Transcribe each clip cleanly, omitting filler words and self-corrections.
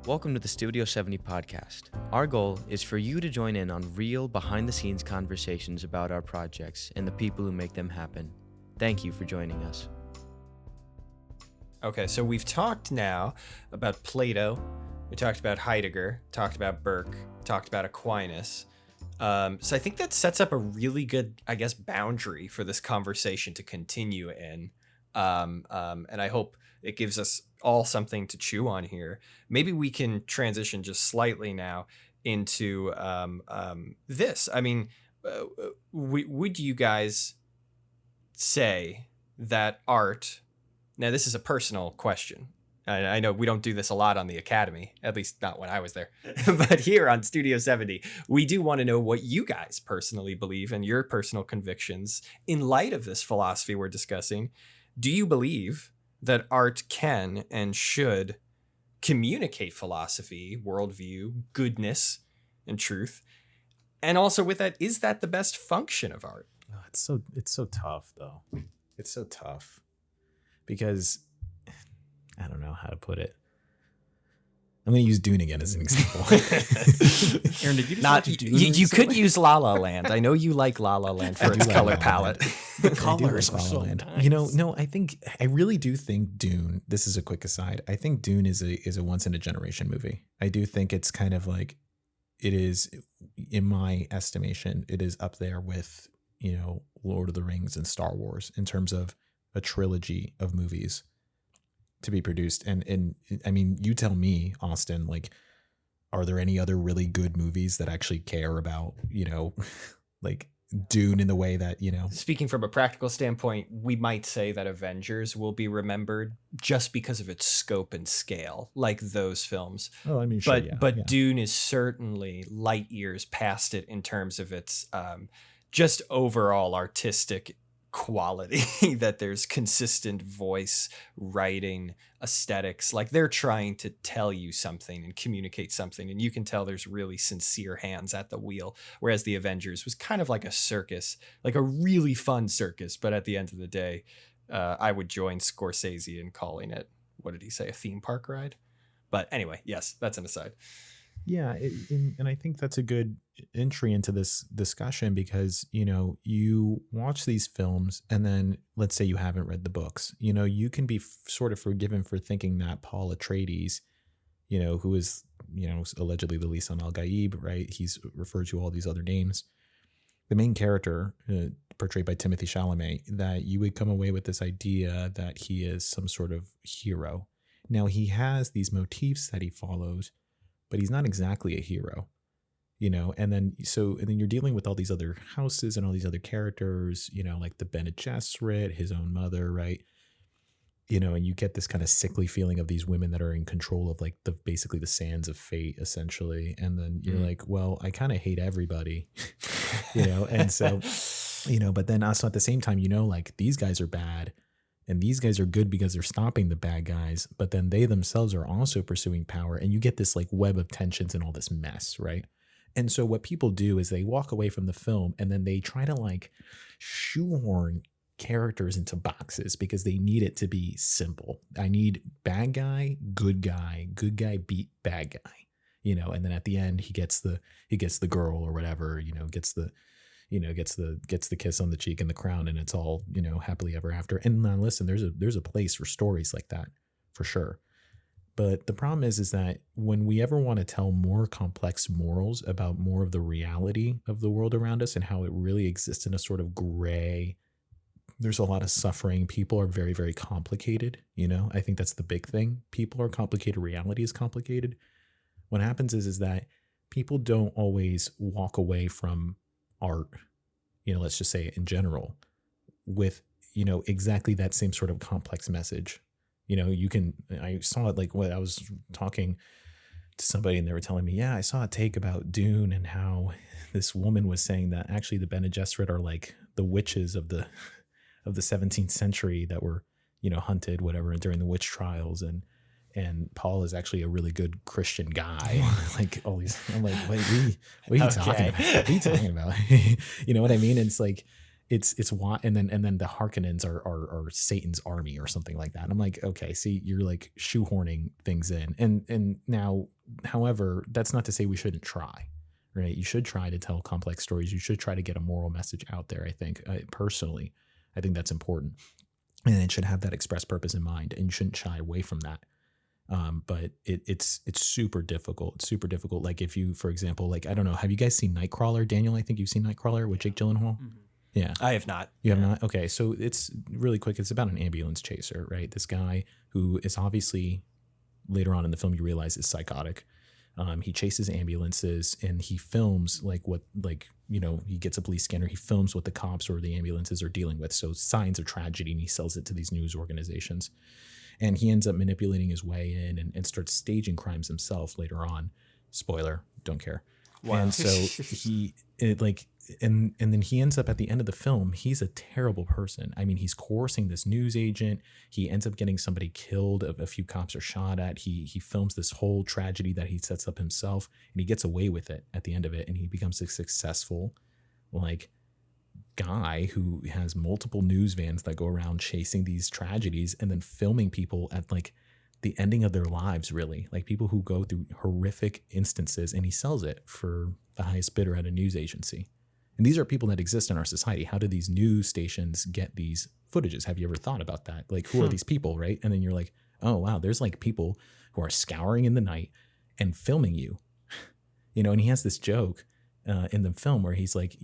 Welcome to the Studio 70 podcast. Our goal is for you to join in on real behind-the-scenes conversations about our projects and the people who make them happen. Thank you for joining us. Okay, so we've talked now about Plato, we talked about Heidegger, talked about Burke, talked about Aquinas. So I think that sets up a really good, boundary for this conversation to continue in. And I hope it gives us all something to chew on here. Maybe we can transition just slightly now into this. I mean, would you guys say that art... Now, this is a personal question. I know we don't do this a lot on the Academy, at least not when I was there. But here on Studio 70, we do want to know what you guys personally believe and your personal convictions in light of this philosophy we're discussing. Do you believe that art can and should communicate philosophy, worldview, goodness, and truth? And also with that, is that the best function of art? Oh, it's so tough, though. It's so tough because I don't know how to put it. I'm going to use Dune again as an example. Aaron, did you not? You could use La La Land. I know you like La La Land for its color palette. The colors are so nice. No, I really do think Dune. This is a quick aside. I think Dune is a once in a generation movie. I do think it's kind of like it is, in my estimation, it is up there with Lord of the Rings and Star Wars in terms of a trilogy of movies to be produced. And I mean, you tell me, Austin, like, are there any other really good movies that actually care about, like Dune in the way that, Speaking from a practical standpoint, we might say that Avengers will be remembered just because of its scope and scale, like those films. Oh, I mean, sure, but yeah. Dune is certainly light years past it in terms of its just overall artistic quality, that there's consistent voice, writing, aesthetics. Like, they're trying to tell you something and communicate something, and you can tell there's really sincere hands at the wheel, whereas the Avengers was kind of like a circus, like a really fun circus, but at the end of the day, I would join Scorsese in calling it, what did he say, a theme park ride? But anyway, yes, that's an aside. Yeah, and I think that's a good entry into this discussion because, you watch these films and then let's say you haven't read the books. You can be sort of forgiven for thinking that Paul Atreides, who is, allegedly the Lisan al-Gaib, right? He's referred to all these other names. The main character, portrayed by Timothée Chalamet, that you would come away with this idea that he is some sort of hero. Now, he has these motifs that he follows, but he's not exactly a hero, and then you're dealing with all these other houses and all these other characters, like the Bene Gesserit, his own mother, right? And you get this kind of sickly feeling of these women that are in control of like basically the sands of fate, essentially. And then you're like, well, I kind of hate everybody, and so, but then also at the same time, like these guys are bad. And these guys are good because they're stopping the bad guys, but then they themselves are also pursuing power. And you get this like web of tensions and all this mess, right? And so what people do is they walk away from the film and then they try to like shoehorn characters into boxes because they need it to be simple. I need bad guy beat bad guy, and then at the end he gets the girl or whatever, gets the kiss on the cheek and the crown, and it's all, happily ever after. And now listen, there's a place for stories like that for sure. But the problem is that when we ever want to tell more complex morals about more of the reality of the world around us and how it really exists in a sort of gray, there's a lot of suffering. People are very, very complicated. I think that's the big thing. People are complicated. Reality is complicated. What happens is that people don't always walk away from art, let's just say in general, with, exactly that same sort of complex message. I saw it like when I was talking to somebody and they were telling me, yeah, I saw a take about Dune and how this woman was saying that actually the Bene Gesserit are like the witches of the 17th century that were, hunted, whatever, during the witch trials. And Paul is actually a really good Christian guy. Like all these, I'm like, wait, what are you talking about? What are you talking about? You know what I mean? And it's like, it's why, and then the Harkonnens are Satan's army or something like that. And I'm like, okay, see, you're like shoehorning things in. And now However, that's not to say we shouldn't try, right? You should try to tell complex stories. You should try to get a moral message out there. I think personally, I think that's important, and it should have that express purpose in mind, and you shouldn't shy away from that. But it's super difficult. It's super difficult. Like if you, for example, like, I don't know, have you guys seen Nightcrawler? Daniel, I think you've seen Nightcrawler with Jake Gyllenhaal. Mm-hmm. Yeah. I have not. You have not? Okay. So it's really quick. It's about an ambulance chaser, right? This guy who is obviously, later on in the film, you realize is psychotic. He chases ambulances and he films he gets a police scanner. He films what the cops or the ambulances are dealing with. So signs of tragedy, and he sells it to these news organizations. And he ends up manipulating his way in and starts staging crimes himself later on. Spoiler, don't care. Wow. And so and then he ends up at the end of the film, he's a terrible person. I mean, he's coercing this news agent. He ends up getting somebody killed. A few cops are shot at. He films this whole tragedy that he sets up himself, and he gets away with it at the end of it. And he becomes a successful, guy who has multiple news vans that go around chasing these tragedies and then filming people at the ending of their lives, really, like people who go through horrific instances, and he sells it for the highest bidder at a news agency. And these are people that exist in our society. How do these news stations get these footages? Have you ever thought about that? Like, who are these people, right? And then you're like, oh wow, there's people who are scouring in the night and filming you, and he has this joke in the film where he's like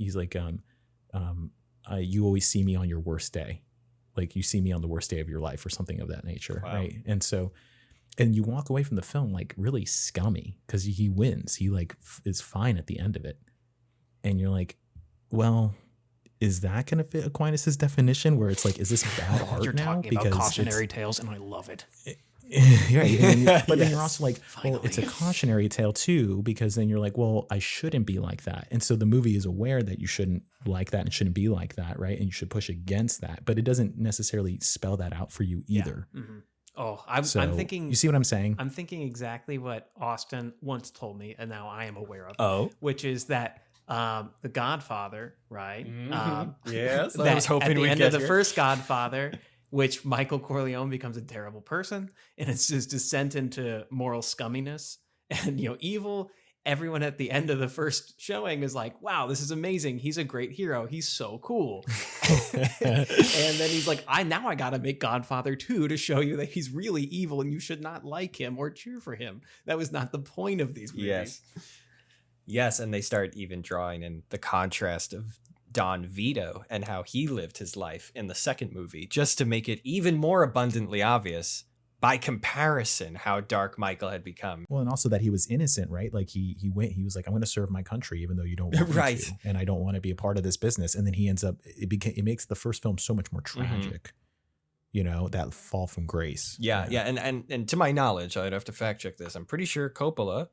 you always see me on your worst day. Like, you see me on the worst day of your life or something of that nature. Wow. Right. And you walk away from the film really scummy because he wins. He is fine at the end of it. And you're like, well, is that going to fit Aquinas' definition where it's is this bad art You're now? talking about cautionary tales, and I love it. Right. But then you're also well, it's a cautionary tale too, because then you're like, well, I shouldn't be like that. And so the movie is aware that you shouldn't like that and shouldn't be like that, right? And you should push against that. But it doesn't necessarily spell that out for you either. Yeah. Mm-hmm. Oh, I'm thinking... You see what I'm saying? I'm thinking exactly what Austin once told me, and now I am aware of. Oh. Which is that The Godfather, right? Mm-hmm. Yes. I was hoping at the end of the first Godfather... which Michael Corleone becomes a terrible person, and it's his descent into moral scumminess and evil. Everyone at the end of the first showing is like, wow, this is amazing. He's a great hero. He's so cool. And then he's like, I got to make Godfather 2 to show you that he's really evil and you should not like him or cheer for him. That was not the point of these movies. Yes, and they start even drawing in the contrast of Don Vito and how he lived his life in the second movie, just to make it even more abundantly obvious by comparison how dark Michael had become. Well, and also that he was innocent, right? Like he was like, I'm going to serve my country even though you don't want me right. to, and I don't want to be a part of this business. And then he ends up, it makes the first film so much more tragic. Mm-hmm. That fall from grace. Yeah. And to my knowledge, I'd have to fact check this. I'm pretty sure Coppola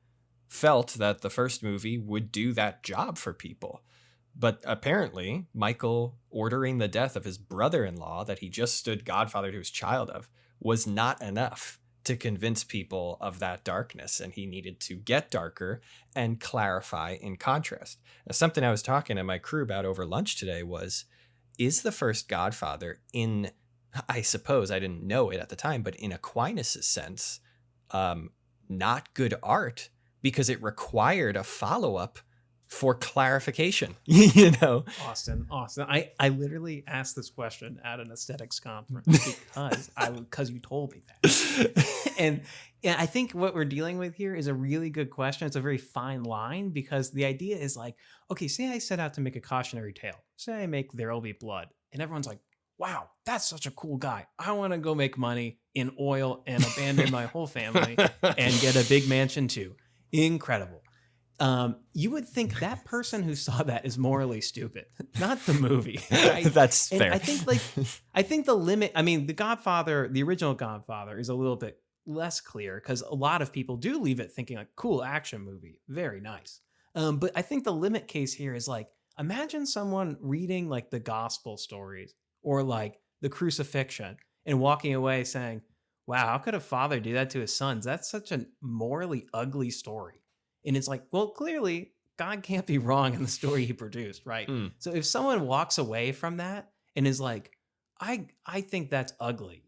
felt that the first movie would do that job for people. But apparently, Michael ordering the death of his brother-in-law that he just stood godfather to his child of was not enough to convince people of that darkness. And he needed to get darker and clarify in contrast. Now, something I was talking to my crew about over lunch today was, is the first Godfather in, I suppose I didn't know it at the time, but in Aquinas' sense, not good art because it required a follow-up for clarification, Austin, I literally asked this question at an aesthetics conference because you told me that. And I think what we're dealing with here is a really good question. It's a very fine line, because the idea is okay, say I set out to make a cautionary tale. Say I make There'll Be Blood, and everyone's like, wow, that's such a cool guy. I want to go make money in oil and abandon my whole family and get a big mansion too. Incredible. You would think that person who saw that is morally stupid, not the movie. Right? That's fair. I think the limit, the Godfather, the original Godfather, is a little bit less clear because a lot of people do leave it thinking cool action movie, very nice. But I think the limit case here is imagine someone reading the gospel stories or the crucifixion and walking away saying, wow, how could a father do that to his sons? That's such a morally ugly story. And it's well, clearly God can't be wrong in the story he produced, right? So if someone walks away from that and is I think that's ugly,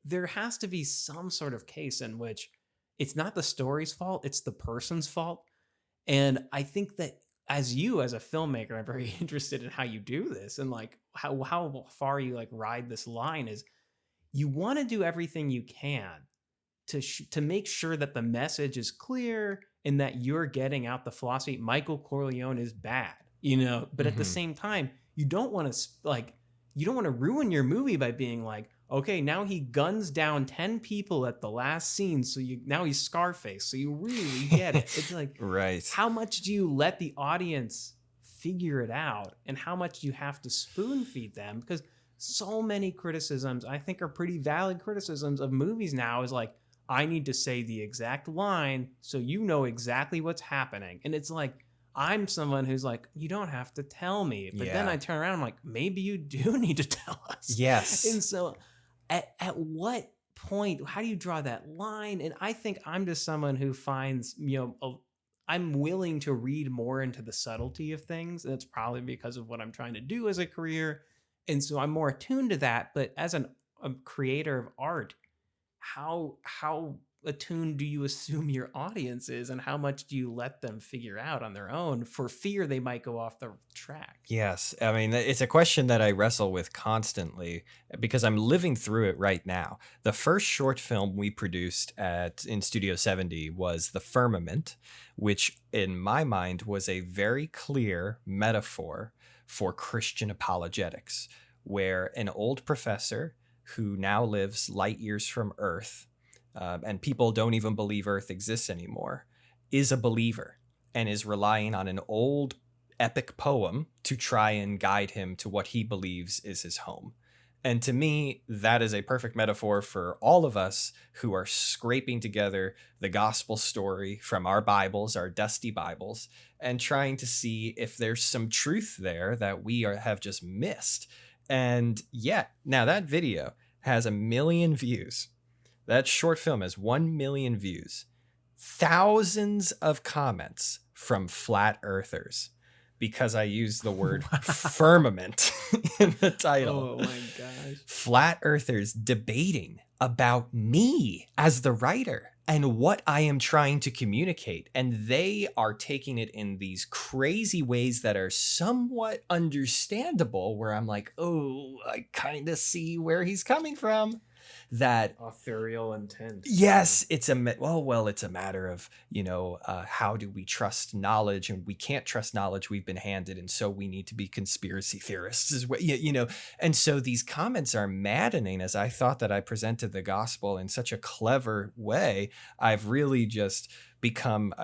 there has to be some sort of case in which it's not the story's fault, it's the person's fault. And I think that as a filmmaker, I'm very interested in how you do this, and like how far you like ride this line. Is you want to do everything you can to make sure that the message is clear and that you're getting out the philosophy. Michael Corleone is bad, but at the same time, you don't want to ruin your movie by being like, okay, now he guns down 10 people at the last scene, so now he's Scarface, so you really get it. It's like, right. How much do you let the audience figure it out, and how much do you have to spoon feed them? Because so many criticisms, I think, are pretty valid criticisms of movies now, is like, I need to say the exact line so you know exactly what's happening. And it's like, I'm someone who's like, you don't have to tell me. But then I turn around, I'm like, maybe you do need to tell us. Yes. And so at what point, how do you draw that line? And I think I'm just someone who finds, I'm willing to read more into the subtlety of things. And it's probably because of what I'm trying to do as a career. And so I'm more attuned to that. But as a creator of art, how attuned do you assume your audience is, and how much do you let them figure out on their own for fear they might go off the track? Yes. I mean, it's a question that I wrestle with constantly because I'm living through it right now. The first short film we produced in Studio 70 was The Firmament, which in my mind was a very clear metaphor for Christian apologetics, where an old professor who now lives light years from Earth, and people don't even believe Earth exists anymore, is a believer and is relying on an old epic poem to try and guide him to what he believes is his home. And to me, that is a perfect metaphor for all of us who are scraping together the gospel story from our Bibles, our dusty Bibles, and trying to see if there's some truth there that we have just missed. And yet, now that video has 1 million views. That short film has 1 million views. Thousands of comments from flat earthers because I used the word firmament in the title. Oh my gosh. Flat earthers debating about me as the writer and what I am trying to communicate. And they are taking it in these crazy ways that are somewhat understandable, where I'm like, oh, I kind of see where he's coming from. That authorial intent. Yes, it's a matter of, how do we trust knowledge, and we can't trust knowledge we've been handed, and so we need to be conspiracy theorists as well, and so these comments are maddening. As I thought that I presented the gospel in such a clever way, I've really just become,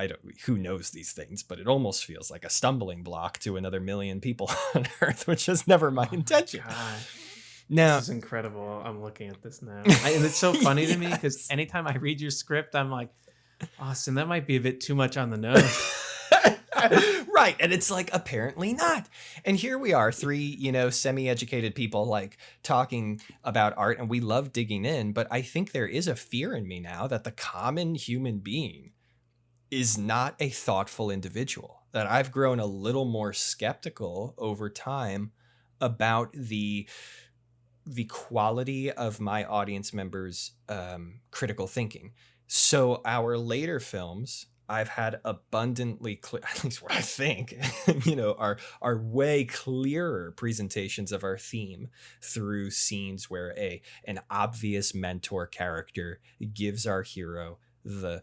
who knows these things, but it almost feels like a stumbling block to another 1 million people on Earth, which is never my intention. God. Now, this is incredible. I'm looking at this now. And it's so funny to me because anytime I read your script, I'm like, Austin, that might be a bit too much on the nose. Right. And it's like, apparently not. And here we are, 3, semi-educated people, like, talking about art, and we love digging in. But I think there is a fear in me now that the common human being is not a thoughtful individual, that I've grown a little more skeptical over time about the quality of my audience members' critical thinking. So our later films, I've had abundantly clear, at least what I think, are way clearer presentations of our theme through scenes where an obvious mentor character gives our hero the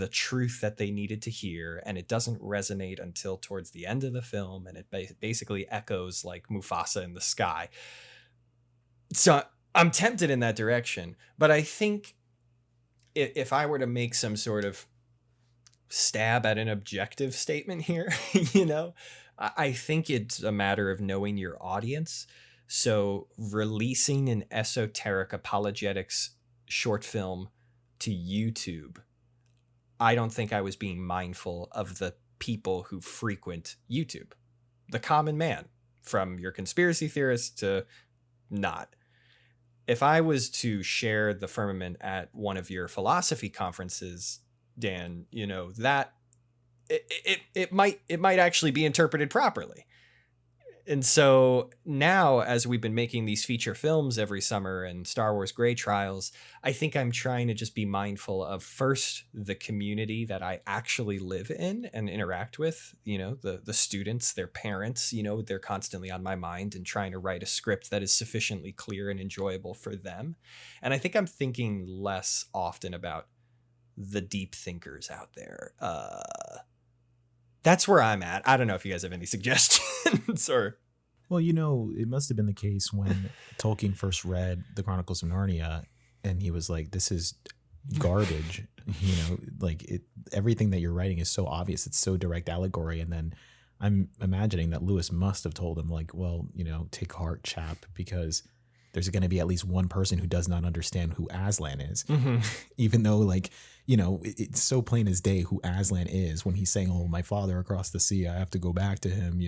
truth that they needed to hear, and it doesn't resonate until towards the end of the film, and it basically echoes like Mufasa in the sky. So I'm tempted in that direction, but I think if I were to make some sort of stab at an objective statement here, I think it's a matter of knowing your audience. So releasing an esoteric apologetics short film to YouTube, I don't think I was being mindful of the people who frequent YouTube, the common man, from your conspiracy theorist to not. If I was to share The Firmament at one of your philosophy conferences, Dan, that it might actually be interpreted properly. And so now, as we've been making these feature films every summer and Star Wars Grey Trials, I think I'm trying to just be mindful of first the community that I actually live in and interact with, the students, their parents, they're constantly on my mind, and trying to write a script that is sufficiently clear and enjoyable for them. And I think I'm thinking less often about the deep thinkers out there. That's where I'm at. I don't know if you guys have any suggestions or. Well, it must have been the case when Tolkien first read the Chronicles of Narnia, and he was like, "This is garbage." Everything that you're writing is so obvious. It's so direct allegory. And then I'm imagining that Lewis must have told him, like, "Well, take heart, chap, because there's going to be at least one person who does not understand who Aslan is," even though, it's so plain as day who Aslan is when he's saying, "Oh, my father across the sea, I have to go back to him.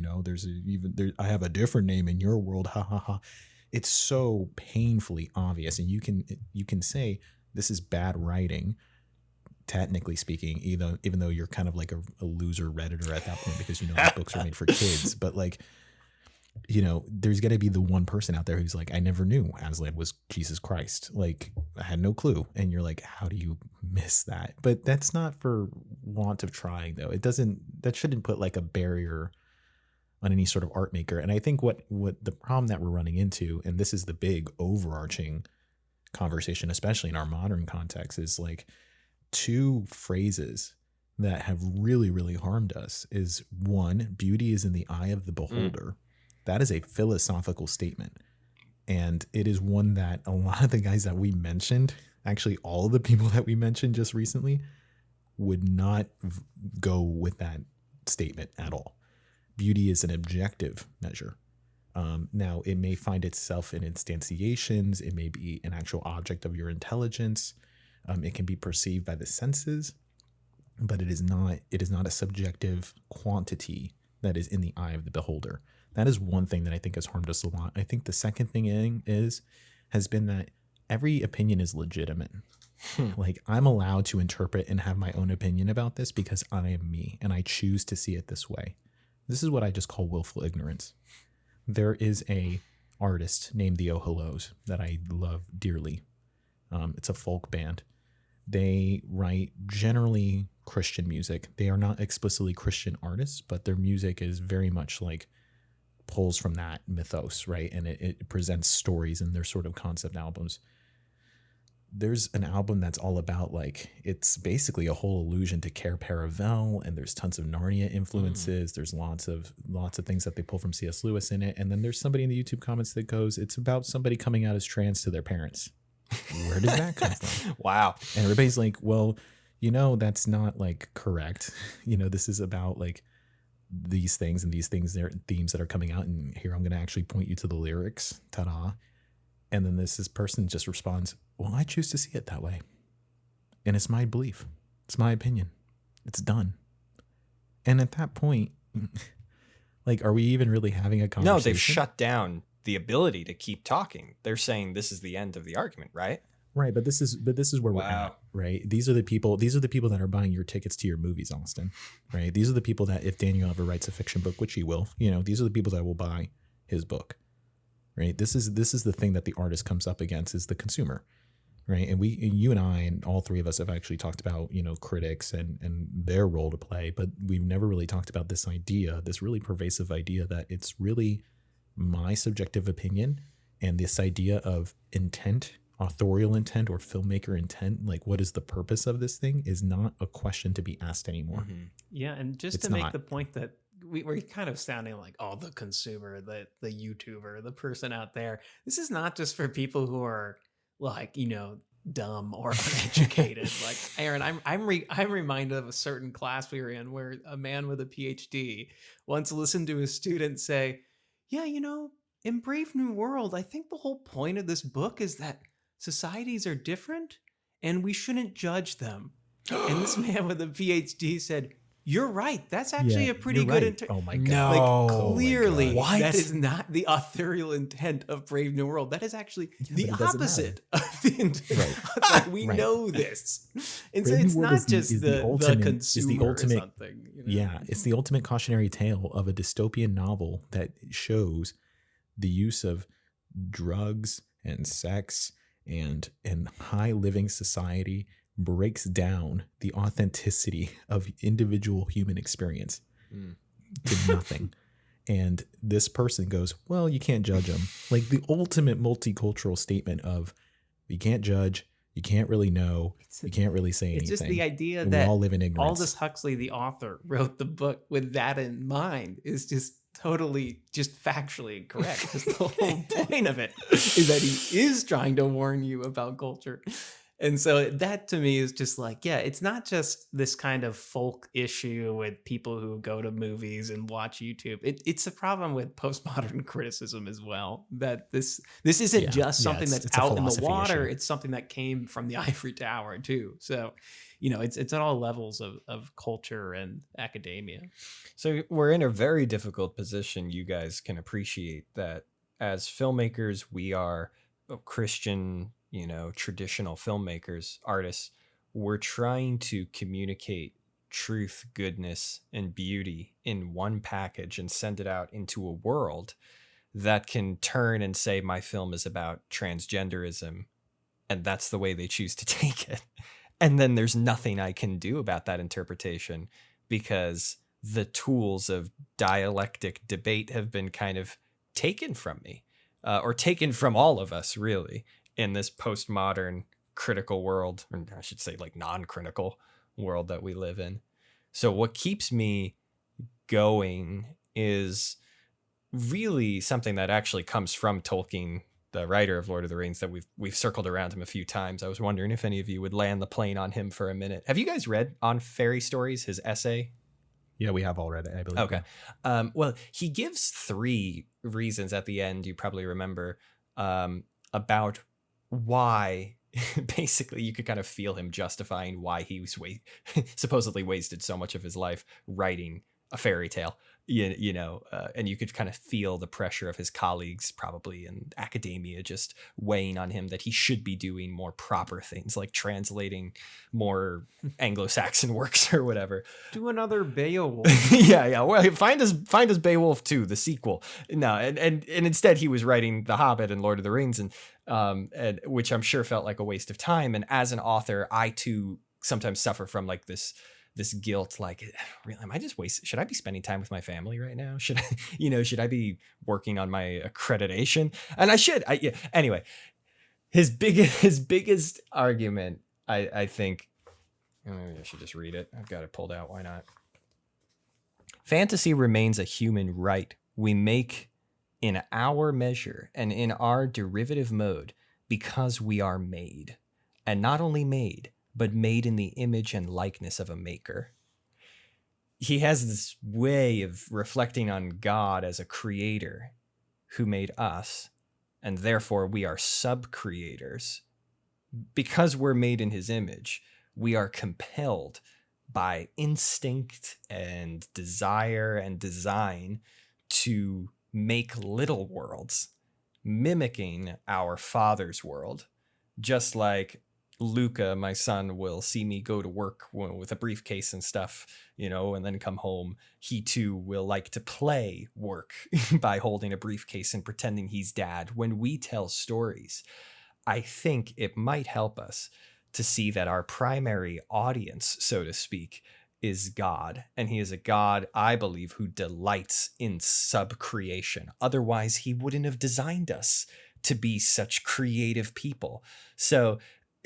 I have a different name in your world." Ha ha ha. It's so painfully obvious, and you can say this is bad writing, technically speaking, even though you're kind of like a loser Redditor at that point because these books are made for kids, but there's going to be the one person out there who's like, "I never knew Aslan was Jesus Christ. Like, I had no clue." And you're like, how do you miss that? But that's not for want of trying, though. That shouldn't put like a barrier on any sort of art maker. And I think what the problem that we're running into, and this is the big overarching conversation, especially in our modern context, is like two phrases that have really, really harmed us is, one, beauty is in the eye of the beholder. That is a philosophical statement. And it is one that a lot of the guys that we mentioned, actually all of the people that we mentioned just recently, would not go with that statement at all. Beauty is an objective measure. Now, it may find itself in instantiations. It may be an actual object of your intelligence. It can be perceived by the senses, but it is not a subjective quantity that is in the eye of the beholder. That is one thing that I think has harmed us a lot. I think the second thing has been that every opinion is legitimate. Like, I'm allowed to interpret and have my own opinion about this because I am me and I choose to see it this way. This is what I just call willful ignorance. There is a artist named the Oh Hellos that I love dearly. It's a folk band. They write generally Christian music. They are not explicitly Christian artists, but their music is very much like pulls from that mythos, right? And it presents stories in their sort of concept albums. There's an album that's all about, like, it's basically a whole allusion to Cair Paravel, and there's tons of Narnia influences. There's lots of things that they pull from C.S. Lewis in it. And then there's somebody in the YouTube comments that goes, it's about somebody coming out as trans to their parents. Where does that come from? Wow. And everybody's like, well, that's not like correct. This is about like these things, and these things, they're themes that are coming out. And here I'm going to actually point you to the lyrics. Ta-da. And then this person just responds, well, I choose to see it that way. And it's my belief. It's my opinion. It's done. And at that point, like, are we even really having a conversation? No, they've shut down the ability to keep talking. They're saying this is the end of the argument, right? Right, but this is where we're at, right? These are the people that are buying your tickets to your movies, Austin, right? These are the people that, if Daniel ever writes a fiction book, which he will, these are the people that will buy his book, right? This is the thing that the artist comes up against, is the consumer, right? And you and I and all three of us have actually talked about, critics and their role to play, but we've never really talked about this idea, this really pervasive idea that it's really my subjective opinion, and this idea of intent, authorial intent or filmmaker intent, like what is the purpose of this thing, is not a question to be asked anymore. Mm-hmm. Yeah, and just it's to make not. The point that we're kind of sounding like, oh, the consumer, the YouTuber, the person out there. This is not just for people who are like, dumb or uneducated. Like, Aaron, I'm reminded of a certain class we were in where a man with a PhD once listened to a student say, yeah, in Brave New World, I think the whole point of this book is that societies are different and we shouldn't judge them. And this man with a PhD said, You're right. That's actually a pretty you're good right. Oh my god! No. Like Oh my clearly, God. that What? is not the authorial intent of Brave New World. That is actually the but it doesn't opposite of the intent. Right. Like we Right. know this, and so Brave New it's World not is the- just is the ultimate- consumer or something. You know? Yeah, it's the ultimate cautionary tale of a dystopian novel that shows the use of drugs and sex and high living society breaks down the authenticity of individual human experience to nothing. And this person goes, well, you can't judge them. Like the ultimate multicultural statement of you can't judge, you can't really know, you can't really say anything. It's just the idea and that we all live in ignorance. Aldous Huxley, the author, wrote the book with that in mind is just totally just factually incorrect. Because the whole point of it is that he is trying to warn you about culture. And so that to me is just like, yeah, it's not just this kind of folk issue with people who go to movies and watch YouTube. It's a problem with postmodern criticism as well. That this isn't just something that's it's a out in the philosophy water. issue. It's something that came from the ivory tower too. So, it's at all levels of culture and academia. So we're in a very difficult position. You guys can appreciate that as filmmakers, we are Christian, traditional filmmakers, artists. We're trying to communicate truth, goodness, and beauty in one package and send it out into a world that can turn and say, my film is about transgenderism, and that's the way they choose to take it. And then there's nothing I can do about that interpretation because the tools of dialectic debate have been kind of taken from me, or taken from all of us, really, in this postmodern critical world, or I should say like non-critical world that we live in. So what keeps me going is really something that actually comes from Tolkien, the writer of Lord of the Rings, that we've circled around him a few times. I was wondering if any of you would land the plane on him for a minute. Have you guys read On Fairy Stories, his essay? Yeah, we have all read it, I believe. Okay. Well, he gives 3 reasons at the end, you probably remember, about why basically you could kind of feel him justifying why he was supposedly wasted so much of his life writing a fairy tale. And you could kind of feel the pressure of his colleagues probably in academia just weighing on him that he should be doing more proper things like translating more Anglo-Saxon works or whatever. Do another Beowulf. yeah. Well, find us Beowulf 2, the sequel. No, and instead he was writing The Hobbit and Lord of the Rings, and which I'm sure felt like a waste of time. And as an author, I too sometimes suffer from like this guilt, like, really, am I just should I be spending time with my family right now? Should I be working on my accreditation? And I should. Anyway, his biggest argument, I think, maybe I should just read it. I've got it pulled out. Why not? Fantasy remains a human right we make in our measure and in our derivative mode because we are made, and not only made, but made in the image and likeness of a maker. He has this way of reflecting on God as a creator who made us, and therefore we are sub-creators. Because we're made in his image, we are compelled by instinct and desire and design to make little worlds, mimicking our Father's world, just like Luca, my son, will see me go to work with a briefcase and stuff, and then come home. He too will like to play work by holding a briefcase and pretending he's dad. When we tell stories, I think it might help us to see that our primary audience, so to speak, is God. And he is a God, I believe, who delights in sub-creation. Otherwise, he wouldn't have designed us to be such creative people. So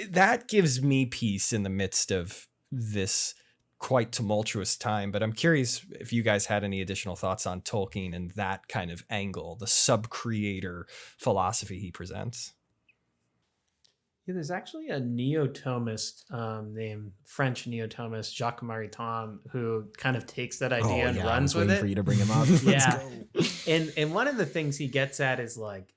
that gives me peace in the midst of this quite tumultuous time. But I'm curious if you guys had any additional thoughts on Tolkien and that kind of angle, the sub-creator philosophy he presents. Yeah, there's actually a neo-Thomist named French neo-Thomist Jacques Maritain who kind of takes that idea and runs with it. For you to bring him up. Yeah, and one of the things he gets at is like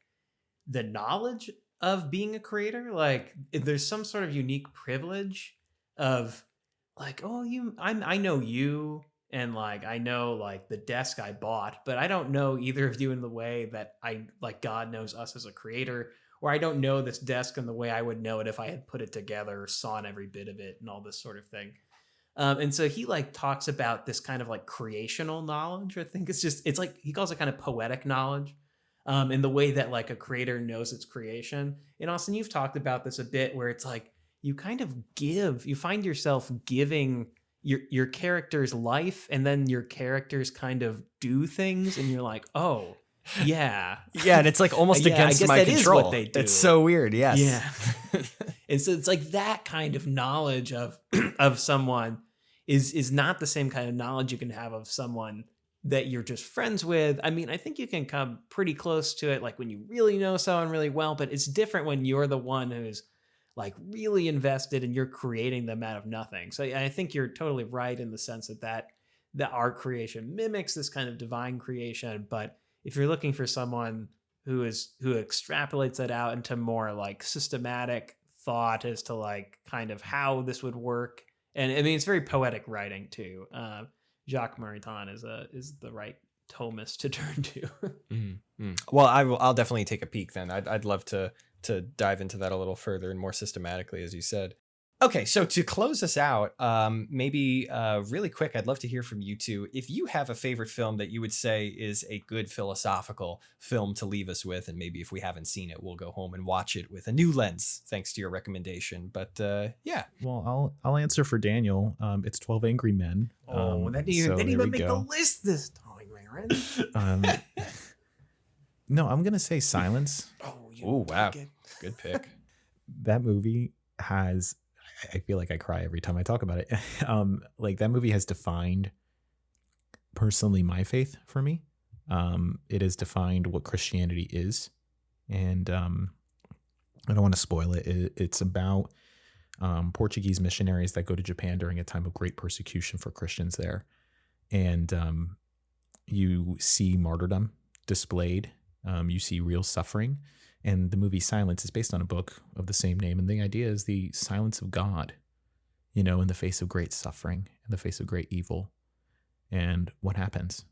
the knowledge of being a creator. Like if there's some sort of unique privilege of like, oh, I know you, and like I know like the desk I bought, but I don't know either of you in the way that I like God knows us as a creator, or I don't know this desk in the way I would know it if I had put it together or saw every bit of it and all this sort of thing. And so he like talks about this kind of like creational knowledge. I think it's like he calls it kind of poetic knowledge, in the way that like a creator knows its creation. And Austin, you've talked about this a bit, where it's like you kind of you find yourself giving your character's life, and then your characters kind of do things, and you're like, oh yeah, Yeah, and it's like almost Yeah, I against guess my that is control. what they do. It's so weird. Yes. yeah. And so it's like that kind of knowledge of of someone is not the same kind of knowledge you can have of someone that you're just friends with. I mean, I think you can come pretty close to it like when you really know someone really well, but it's different when you're the one who's like really invested and you're creating them out of nothing. So I think you're totally right in the sense that art creation mimics this kind of divine creation. But if you're looking for someone who extrapolates that out into more like systematic thought as to like kind of how this would work, and I mean it's very poetic writing too. Jacques Maritain is the right Thomist to turn to. Well, I'll definitely take a peek then. I'd love to dive into that a little further and more systematically, as you said. Okay, so to close us out, maybe really quick, I'd love to hear from you two. If you have a favorite film that you would say is a good philosophical film to leave us with, and maybe if we haven't seen it, we'll go home and watch it with a new lens, thanks to your recommendation. But yeah. Well, I'll answer for Daniel. It's 12 Angry Men. That didn't even make the list this time, Aaron. No, I'm gonna say Silence. Oh wow, good pick. That movie has, I feel like I cry every time I talk about it. Like that movie has defined personally my faith for me. It has defined what Christianity is. And I don't want to spoil it. It's about Portuguese missionaries that go to Japan during a time of great persecution for Christians there. And you see martyrdom displayed. You see real suffering. And the movie Silence is based on a book of the same name. And the idea is the silence of God, you know, in the face of great suffering, in the face of great evil. And what happens?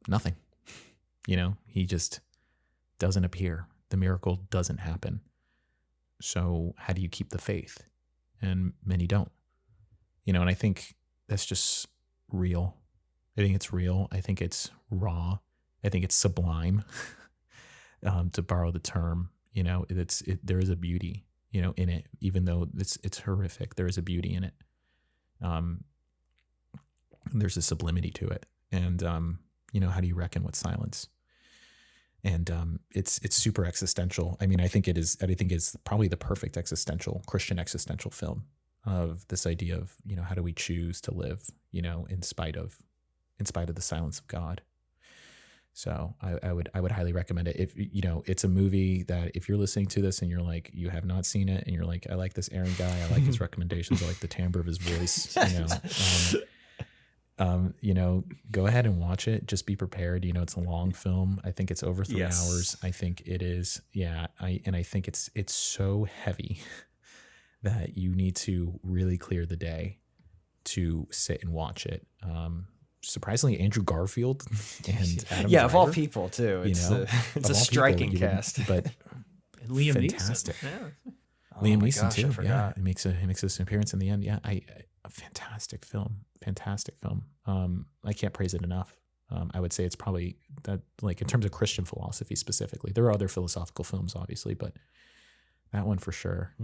Nothing. You know, he just doesn't appear. The miracle doesn't happen. So how do you keep the faith? And many don't. You know, and I think that's just real. I think it's real. I think it's raw. I think it's sublime. To borrow the term, you know, there is a beauty, you know, in it, even though it's horrific. There is a beauty in it. There's a sublimity to it, and you know, how do you reckon with silence? And it's super existential. I mean, I think it's probably the perfect Christian existential film of this idea of, you know, how do we choose to live, you know, in spite of the silence of God. So I would highly recommend it. If you know, it's a movie that if you're listening to this and you're like, you have not seen it, and you're like, I like this Aaron guy, I like his recommendations, I like the timbre of his voice, you know, go ahead and watch it. Just be prepared. You know, it's a long film. I think it's over 3 hours. I think it is. Yeah. I think it's so heavy that you need to really clear the day to sit and watch it. Surprisingly, Andrew Garfield and Adam Driver, of all people too. It's it's a striking cast, but and Liam fantastic. Neeson. Yeah. Liam Neeson gosh, too. I forgot. Yeah, he makes this appearance in the end. Yeah, a fantastic film. I can't praise it enough. I would say it's probably that, like in terms of Christian philosophy specifically. There are other philosophical films, obviously, but that one for sure.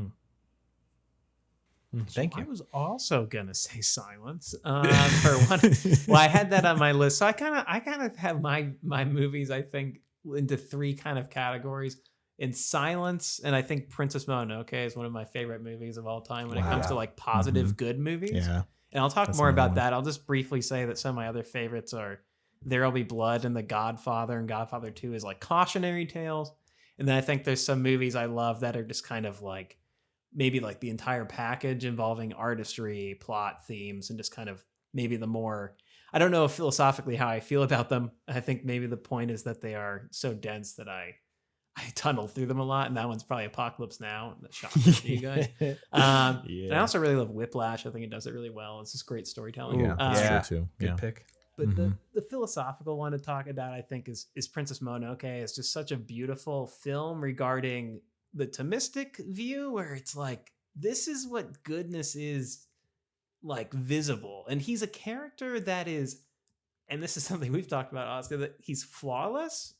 Thank you. I was also gonna say Silence. For one, well, I had that on my list, so I kind of have my movies, I think, into 3 kind of categories. In Silence, and I think Princess Mononoke is one of my favorite movies of all time when it comes to like positive good movies. Yeah, and I'll talk That's more another about one. that. I'll just briefly say that some of my other favorites are There'll Be Blood and The Godfather, and Godfather 2 is like cautionary tales. And then I think there's some movies I love that are just kind of like maybe like the entire package involving artistry, plot, themes, and just kind of maybe the more, I don't know philosophically how I feel about them. I think maybe the point is that they are so dense that I I tunnel through them a lot, and that one's probably Apocalypse Now. That shocked you guys. And I also really love Whiplash. I think it does it really well. It's just great storytelling. Yeah, that's true too. Good pick. But the philosophical one to talk about, I think, is Princess Mononoke. It's just such a beautiful film regarding the Thomistic view, where it's like, this is what goodness is, like, visible. And he's a character that is, and this is something we've talked about, Oscar, that he's flawless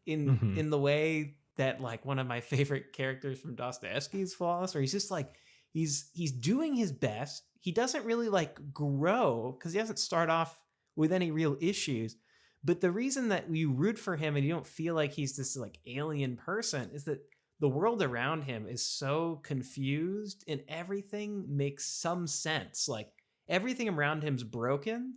in the way that, like, one of my favorite characters from Dostoevsky is flawless, where he's just like, he's doing his best. He doesn't really, like, grow because he doesn't start off with any real issues. But the reason that you root for him and you don't feel like he's this, like, alien person is that the world around him is so confused and everything makes some sense. Like, everything around him's broken,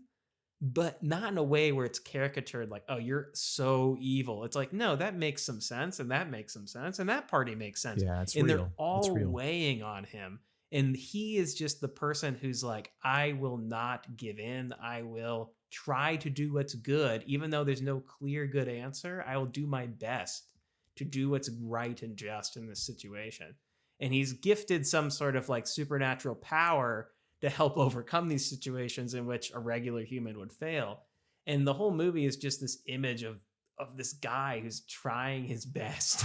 but not in a way where it's caricatured, like, oh, you're so evil. It's like, no, that makes some sense, and that makes some sense, and that party makes sense. Yeah, it's and real. They're all weighing on him. And he is just the person who's like, I will not give in. I will try to do what's good. Even though there's no clear good answer, I will do my best to do what's right and just in this situation. And he's gifted some sort of, like, supernatural power to help overcome these situations in which a regular human would fail. And the whole movie is just this image of this guy who's trying his best.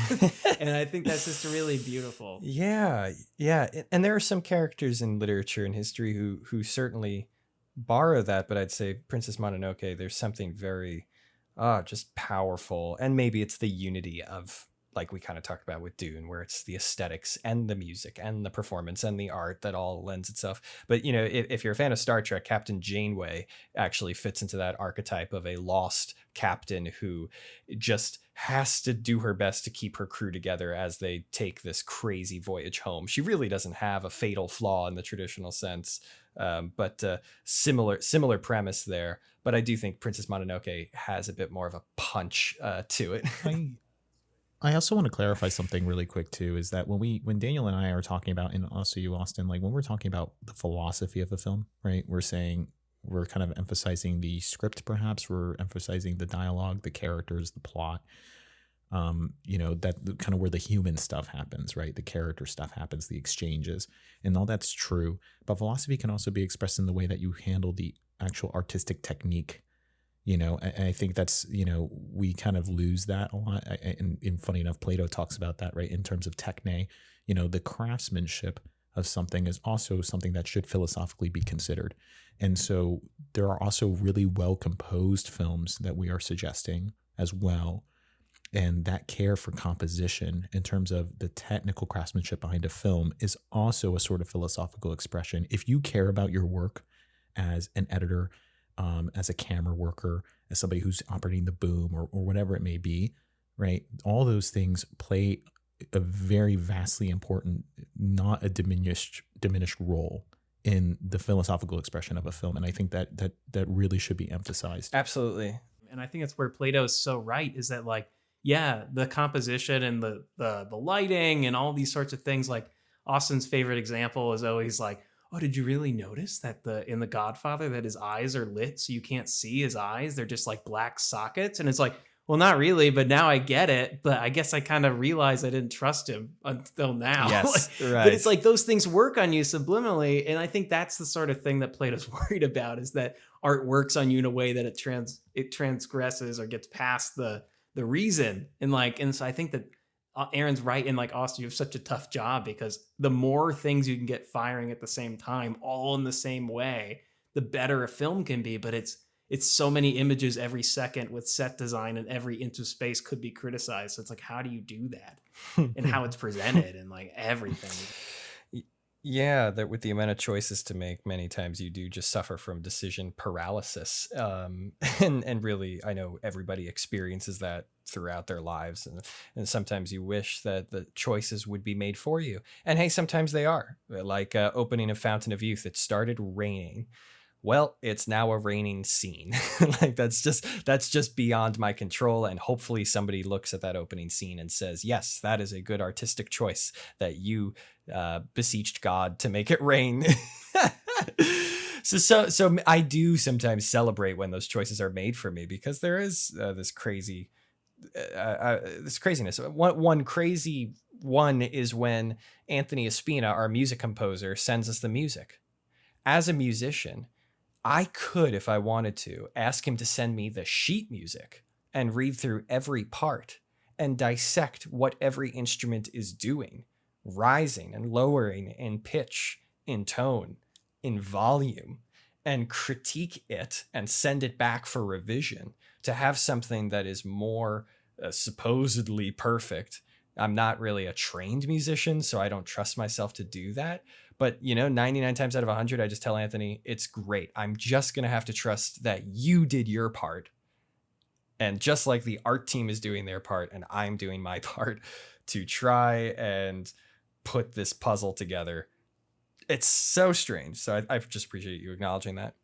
And I think that's just really beautiful. Yeah. And there are some characters in literature and history who certainly borrow that, but I'd say Princess Mononoke, there's something very just powerful. And maybe it's the unity of, like we kind of talked about with Dune, where it's the aesthetics and the music and the performance and the art that all lends itself. But, you know, if you're a fan of Star Trek, Captain Janeway actually fits into that archetype of a lost captain who just has to do her best to keep her crew together as they take this crazy voyage home. She really doesn't have a fatal flaw in the traditional sense, but similar premise there. But I do think Princess Mononoke has a bit more of a punch to it. I also want to clarify something really quick too, is that when Daniel and I are talking about, and also you, Austin, like when we're talking about the philosophy of a film, right? We're saying we're kind of emphasizing the script, perhaps we're emphasizing the dialogue, the characters, the plot, you know, that kind of where the human stuff happens, right? The character stuff happens, the exchanges, and all that's true. But philosophy can also be expressed in the way that you handle the actual artistic technique. You know, and I think that's, you know, we kind of lose that a lot. And funny enough, Plato talks about that, right? In terms of techne, you know, the craftsmanship of something is also something that should philosophically be considered. And so there are also really well composed films that we are suggesting as well. And that care for composition in terms of the technical craftsmanship behind a film is also a sort of philosophical expression. If you care about your work as an editor, as a camera worker, as somebody who's operating the boom or whatever it may be, right? All those things play a very vastly important, not a diminished role in the philosophical expression of a film. And I think that really should be emphasized. Absolutely. And I think that's where Plato is so right, is that, like, yeah, the composition and the lighting and all these sorts of things, like Austin's favorite example is always like, oh, did you really notice that in The Godfather that his eyes are lit so you can't see his eyes? They're just like black sockets. And it's like, well, not really, but now I get it. But I guess I kind of realized I didn't trust him until now. Yes, right. But it's like those things work on you subliminally. And I think that's the sort of thing that Plato's worried about, is that art works on you in a way that it transgresses or gets past the reason. And so I think that Aaron's right. And like, Austin, you have such a tough job, because the more things you can get firing at the same time, all in the same way, the better a film can be. But it's so many images every second with set design, and every inch of space could be criticized. So it's like, how do you do that? And how it's presented and like everything. Yeah, that with the amount of choices to make, many times you do just suffer from decision paralysis. And really, I know everybody experiences that throughout their lives. And sometimes you wish that the choices would be made for you. And hey, sometimes they are. Like opening a Fountain of Youth, it started raining. Well, it's now a raining scene. Like that's just beyond my control. And hopefully somebody looks at that opening scene and says, yes, that is a good artistic choice that you beseeched God to make it rain. So I do sometimes celebrate when those choices are made for me, because there is this crazy this craziness. One crazy one is when Anthony Espina, our music composer, sends us the music. As a musician, I could, if I wanted to, ask him to send me the sheet music and read through every part and dissect what every instrument is doing, rising and lowering in pitch, in tone, in volume, and critique it and send it back for revision to have something that is more supposedly perfect. I'm not really a trained musician, so I don't trust myself to do that. But, 99 times out of 100, I just tell Anthony, it's great. I'm just going to have to trust that you did your part. And just like the art team is doing their part and I'm doing my part to try and put this puzzle together. It's so strange. So I just appreciate you acknowledging that.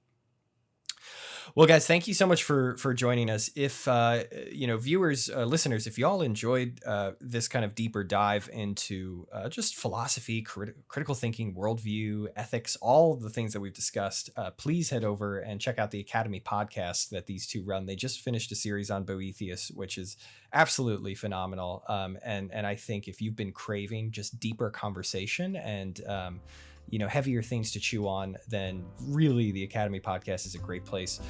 Well, guys, thank you so much for joining us. If, viewers, listeners, if y'all enjoyed this kind of deeper dive into just philosophy, critical thinking, worldview, ethics, all the things that we've discussed, please head over and check out the Academy podcast that these two run. They just finished a series on Boethius, which is absolutely phenomenal. And I think if you've been craving just deeper conversation and, heavier things to chew on, then really the Academy podcast is a great place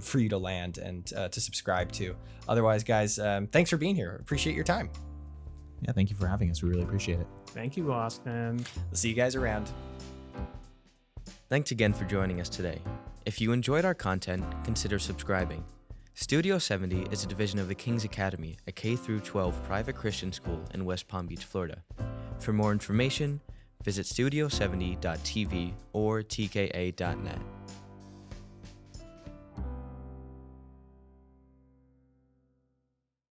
for you to land and to subscribe to. Otherwise, guys, thanks for being here. Appreciate your time. Yeah, thank you for having us. We really appreciate it. Thank you, Austin. We'll see you guys around. Thanks again for joining us today. If you enjoyed our content, consider subscribing. Studio 70 is a division of the King's Academy, a K-12 private Christian school in West Palm Beach, Florida. For more information, visit studio70.tv or tka.net.